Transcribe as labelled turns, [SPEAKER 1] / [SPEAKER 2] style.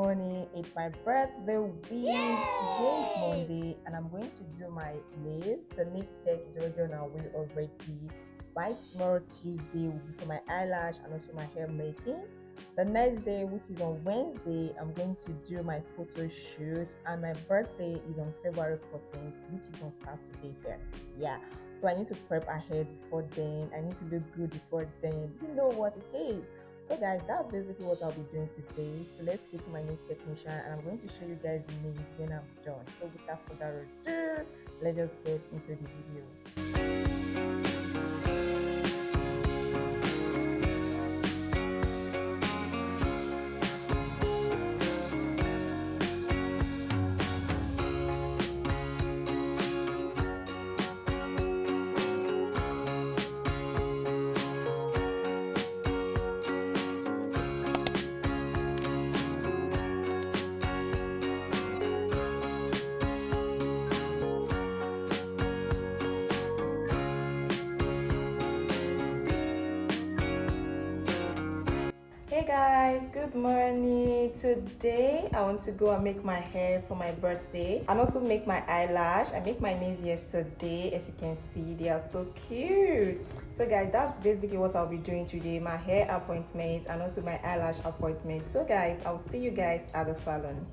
[SPEAKER 1] morning. It's my birthday week. Today is Monday and I'm going to do my nails. The nail tech is already on our way already. By tomorrow Tuesday will be for my eyelash and also my hair making. The next day, which is on Wednesday, I'm going to do my photo shoot, and my birthday is on February 14th, which is on Saturday here. Yeah, so I need to prep ahead before then. I need to look good before then. You know what it is. So guys, that's basically what I'll be doing today. So let's go to my nail technician and I'm going to show you guys the nails when I'm done. So without further ado, let's just get into the video. Hey guys, good morning. Today I want to go and make my hair for my birthday and also make my eyelash. I make my nails yesterday. As you can see, they are so cute. So guys, that's basically what I'll be doing today, my hair appointment and also my eyelash appointment. So guys, I'll see you guys at the salon.